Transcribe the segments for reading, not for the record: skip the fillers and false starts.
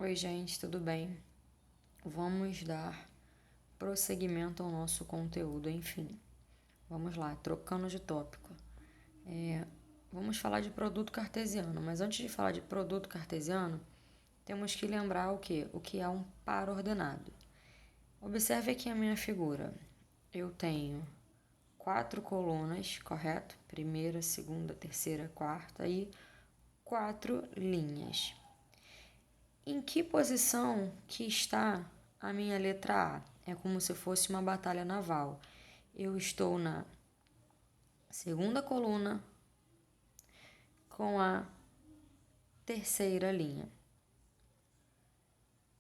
Oi, gente, tudo bem? Vamos dar prosseguimento ao nosso conteúdo, enfim. Vamos lá, trocando de tópico. Vamos falar de produto cartesiano, mas antes de falar de produto cartesiano, temos que lembrar o quê? O que é um par ordenado. Observe aqui a minha figura. Eu tenho 4 colunas, correto? Primeira, segunda, terceira, quarta e 4 linhas. Em que posição que está a minha letra A? É como se fosse uma batalha naval. Eu estou na segunda coluna com a terceira linha.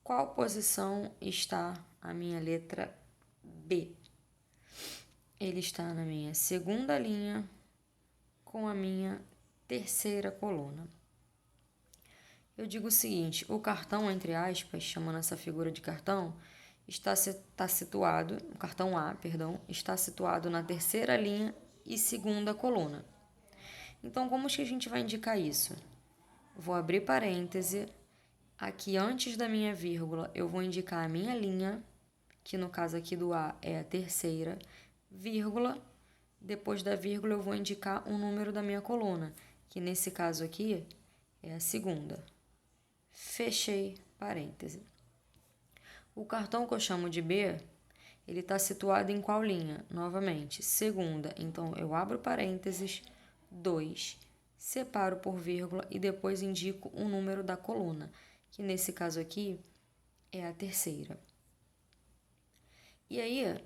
Qual posição está a minha letra B? Ele está na minha segunda linha com a minha terceira coluna. Eu digo o seguinte, o cartão, entre aspas, chamando essa figura de cartão, está situado, o cartão A, perdão, está situado na terceira linha e segunda coluna. Então, como que a gente vai indicar isso? Vou abrir parêntese, aqui antes da minha vírgula eu vou indicar a minha linha, que no caso aqui do A é a terceira, vírgula, depois da vírgula eu vou indicar o número da minha coluna, que nesse caso aqui é a segunda. Fechei parêntese. O cartão que eu chamo de B, ele está situado em qual linha? Novamente, segunda. Então, eu abro parênteses, 2, separo por vírgula e depois indico o número da coluna, que nesse caso aqui é a terceira. E aí,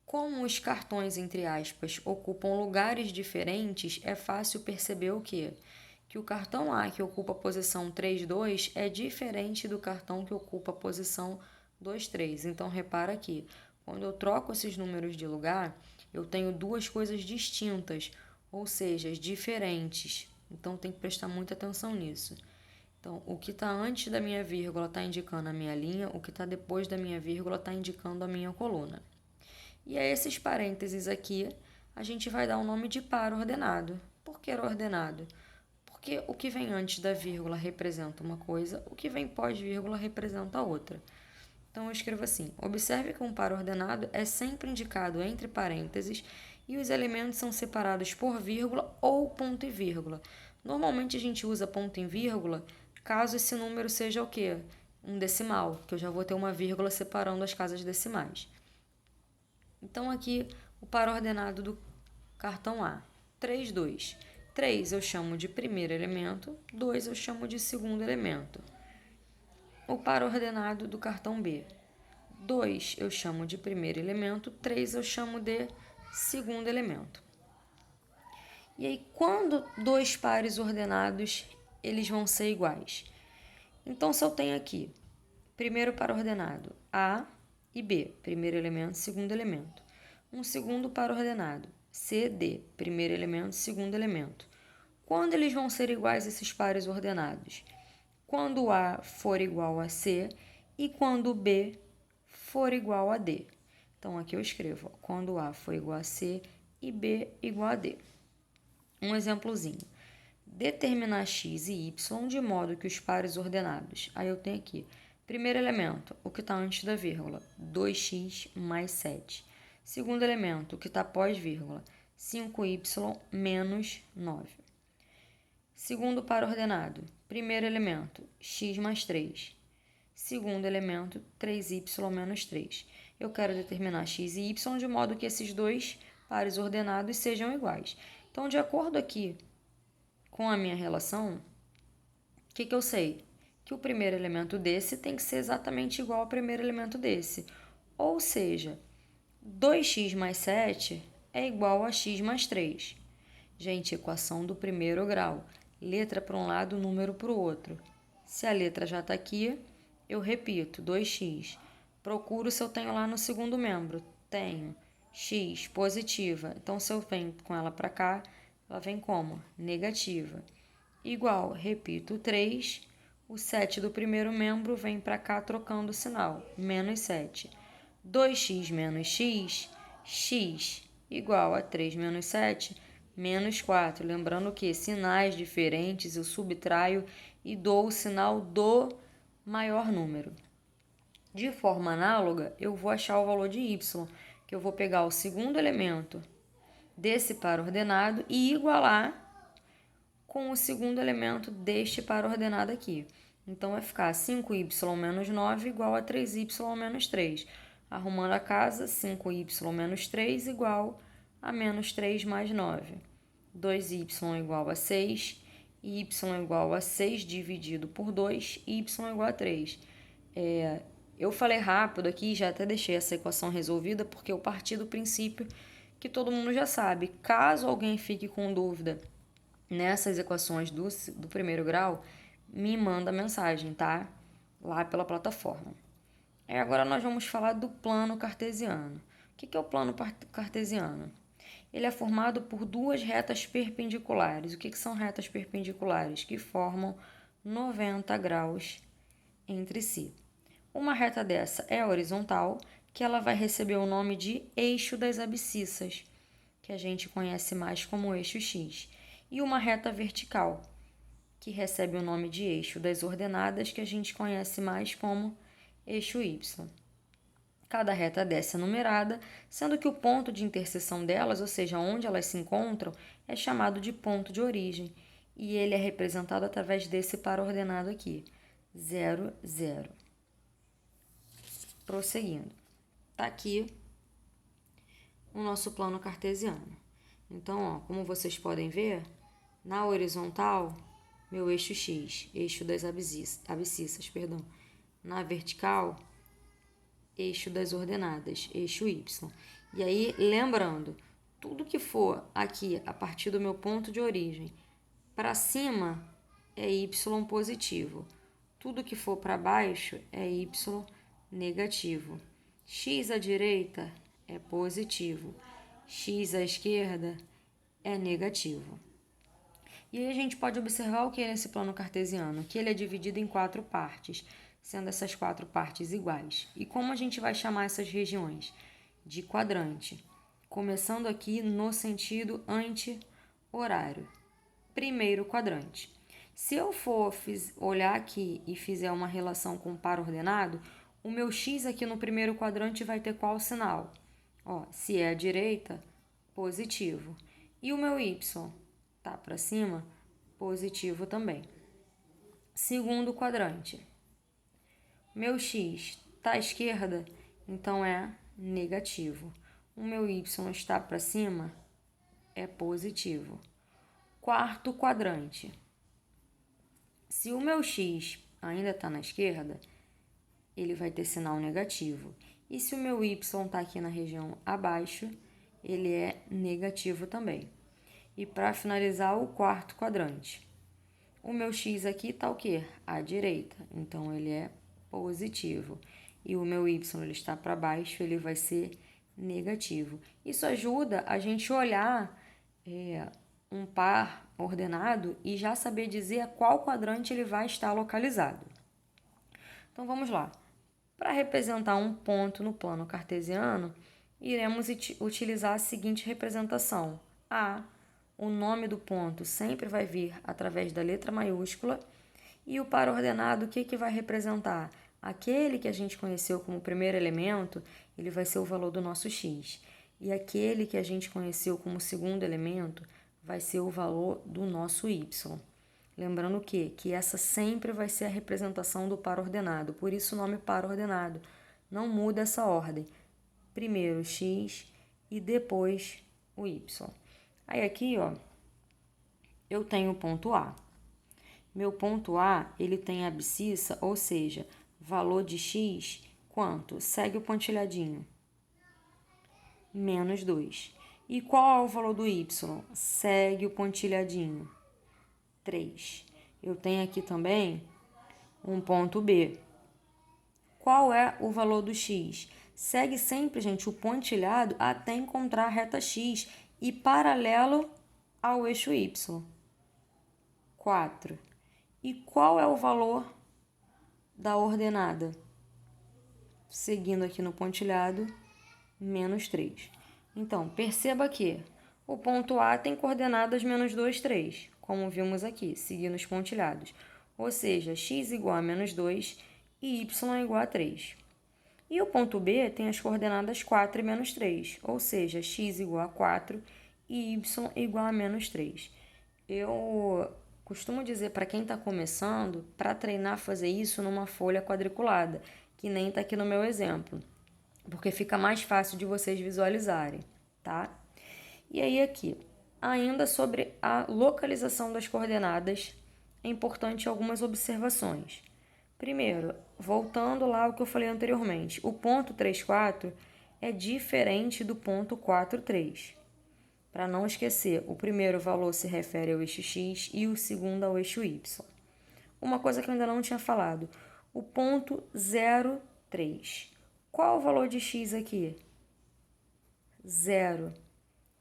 como os cartões, entre aspas, ocupam lugares diferentes, é fácil perceber o quê? Que o cartão A, que ocupa a posição 3,2, é diferente do cartão que ocupa a posição 2,3. Então, repara aqui, quando eu troco esses números de lugar, eu tenho duas coisas distintas, ou seja, diferentes. Então, tem que prestar muita atenção nisso. Então, o que está antes da minha vírgula está indicando a minha linha, o que está depois da minha vírgula está indicando a minha coluna. E a esses parênteses aqui, a gente vai dar o nome de par ordenado. Por que ordenado? Porque o que vem antes da vírgula representa uma coisa, o que vem pós-vírgula representa outra. Então eu escrevo assim: observe que um par ordenado é sempre indicado entre parênteses e os elementos são separados por vírgula ou ponto e vírgula. Normalmente a gente usa ponto e vírgula caso esse número seja o quê? Um decimal, que eu já vou ter uma vírgula separando as casas decimais. Então aqui o par ordenado do cartão A: 3, 2. 3 eu chamo de primeiro elemento, 2 eu chamo de segundo elemento. O par ordenado do cartão B: 2 eu chamo de primeiro elemento, 3 eu chamo de segundo elemento. E aí, quando dois pares ordenados, eles vão ser iguais? Então, se eu tenho aqui, primeiro par ordenado, A e B, primeiro elemento, segundo elemento. Um segundo par ordenado, C, D, primeiro elemento, segundo elemento. Quando eles vão ser iguais esses pares ordenados? Quando A for igual a C e quando B for igual a D. Então, aqui eu escrevo, quando A for igual a C e B igual a D. Um exemplozinho. Determinar x e y de modo que os pares ordenados. Aí eu tenho aqui, primeiro elemento, o que está antes da vírgula, 2x mais 7. Segundo elemento, o que está após vírgula, 5y menos 9. Segundo par ordenado, primeiro elemento, x mais 3. Segundo elemento, 3y menos 3. Eu quero determinar x e y de modo que esses dois pares ordenados sejam iguais. Então, de acordo aqui com a minha relação, o que eu sei? Que o primeiro elemento desse tem que ser exatamente igual ao primeiro elemento desse. Ou seja, 2x mais 7 é igual a x mais 3. Gente, equação do primeiro grau. Letra para um lado, número para o outro. Se a letra já está aqui, eu repito, 2x. Procuro se eu tenho lá no segundo membro. Tenho x positiva. Então, se eu venho com ela para cá, ela vem como? Negativa. Igual, repito, 3. O 7 do primeiro membro vem para cá trocando o sinal. Menos 7. 2x menos x, x igual a 3 menos 7, menos 4. Lembrando que sinais diferentes eu subtraio e dou o sinal do maior número. De forma análoga, eu vou achar o valor de y, que eu vou pegar o segundo elemento desse par ordenado e igualar com o segundo elemento deste par ordenado aqui. Então, vai ficar 5y menos 9 igual a 3y menos 3. Arrumando a casa, 5y menos 3 igual a menos 3 mais 9. 2y igual a 6, y igual a 6 dividido por 2, y igual a 3. Eu falei rápido aqui, já até deixei essa equação resolvida, porque eu parti do princípio que todo mundo já sabe. Caso alguém fique com dúvida nessas equações do primeiro grau, me manda mensagem, tá? Lá pela plataforma. Agora nós vamos falar do plano cartesiano. O que é o plano cartesiano? Ele é formado por duas retas perpendiculares. O que são retas perpendiculares? Que formam 90 graus entre si. Uma reta dessa é horizontal, que ela vai receber o nome de eixo das abscissas, que a gente conhece mais como eixo X. E uma reta vertical, que recebe o nome de eixo das ordenadas, que a gente conhece mais como eixo Y. Cada reta dessa é numerada, sendo que o ponto de interseção delas, ou seja, onde elas se encontram, é chamado de ponto de origem, e ele é representado através desse par ordenado aqui, 0, 0. Prosseguindo. Está aqui o nosso plano cartesiano. Então, como vocês podem ver, na horizontal, meu eixo X, eixo das abscissas, Na vertical, eixo das ordenadas, eixo Y. E aí, lembrando, tudo que for aqui a partir do meu ponto de origem para cima é Y positivo. Tudo que for para baixo é Y negativo. X à direita é positivo. X à esquerda é negativo. E aí a gente pode observar o que é nesse plano cartesiano, que ele é dividido em 4 partes, sendo essas 4 partes iguais. E como a gente vai chamar essas regiões? De quadrante. Começando aqui no sentido anti-horário. Primeiro quadrante. Se eu for olhar aqui e fizer uma relação com par ordenado, o meu X aqui no primeiro quadrante vai ter qual sinal? Se é à direita, positivo. E o meu Y? Tá para cima, positivo também. Segundo quadrante. Meu X está à esquerda, então é negativo. O meu Y está para cima, é positivo. Quarto quadrante. Se o meu X ainda está na esquerda, ele vai ter sinal negativo. E se o meu Y está aqui na região abaixo, ele é negativo também. E para finalizar, o quarto quadrante. O meu X aqui está o quê? À direita, então ele é positivo. E o meu Y ele está para baixo, ele vai ser negativo. Isso ajuda a gente olhar um par ordenado e já saber dizer a qual quadrante ele vai estar localizado. Então vamos lá. Para representar um ponto no plano cartesiano, iremos utilizar a seguinte representação. O nome do ponto sempre vai vir através da letra maiúscula e o par ordenado, o que vai representar? Aquele que a gente conheceu como primeiro elemento, ele vai ser o valor do nosso X. E aquele que a gente conheceu como segundo elemento vai ser o valor do nosso Y. Lembrando que essa sempre vai ser a representação do par ordenado, por isso o nome par ordenado. Não muda essa ordem. Primeiro o X e depois o Y. Aí aqui, eu tenho o ponto A. Meu ponto A, ele tem abscissa, ou seja, valor de X, quanto? Segue o pontilhadinho. Menos 2. E qual é o valor do Y? Segue o pontilhadinho. 3. Eu tenho aqui também um ponto B. Qual é o valor do X? Segue sempre, gente, o pontilhado até encontrar a reta X e paralelo ao eixo Y. 4. E qual é o valor da ordenada? Seguindo aqui no pontilhado, menos 3. Então, perceba que o ponto A tem coordenadas menos 2, 3, como vimos aqui, seguindo os pontilhados. Ou seja, x igual a menos 2 e y é igual a 3. E o ponto B tem as coordenadas 4 e menos 3, ou seja, x igual a 4 e y igual a menos 3. Eu costumo dizer para quem está começando, para treinar fazer isso numa folha quadriculada, que nem está aqui no meu exemplo, porque fica mais fácil de vocês visualizarem, tá? E aí aqui, ainda sobre a localização das coordenadas, é importante algumas observações. Primeiro, voltando lá ao que eu falei anteriormente, o ponto 3, 4 é diferente do ponto 4, 3. Para não esquecer, o primeiro valor se refere ao eixo x e o segundo ao eixo y. Uma coisa que eu ainda não tinha falado, o ponto 0, 3. Qual o valor de x aqui? 0.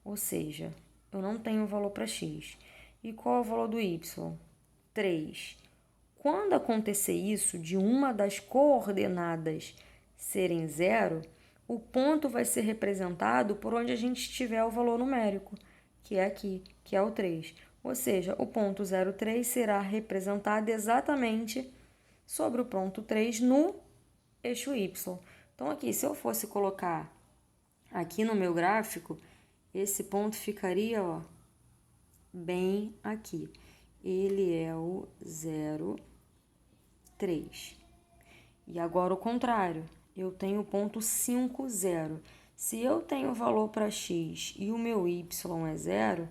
Ou seja, eu não tenho valor para x. E qual é o valor do y? 3. Quando acontecer isso, de uma das coordenadas serem 0, o ponto vai ser representado por onde a gente tiver o valor numérico, que é aqui, que é o 3. Ou seja, o ponto 0,3 será representado exatamente sobre o ponto 3 no eixo y. Então, aqui, se eu fosse colocar aqui no meu gráfico, esse ponto ficaria, ó, bem aqui. Ele é o 0,3. E agora o contrário, eu tenho o ponto 5, 0. Se eu tenho valor para x e o meu y é 0,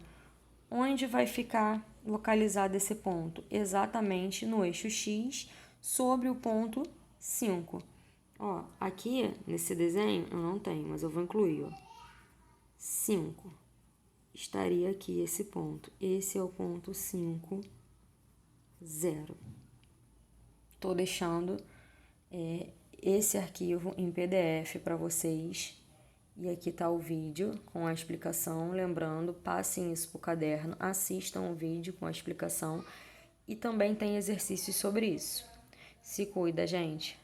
onde vai ficar localizado esse ponto? Exatamente no eixo x sobre o ponto 5. Ó, aqui nesse desenho eu não tenho, mas eu vou incluir, ó. 5. Estaria aqui esse ponto. Esse é o ponto 5, 0. Estou deixando esse arquivo em PDF para vocês. E aqui está o vídeo com a explicação. Lembrando, passem isso para o caderno, assistam o vídeo com a explicação. E também tem exercícios sobre isso. Se cuida, gente!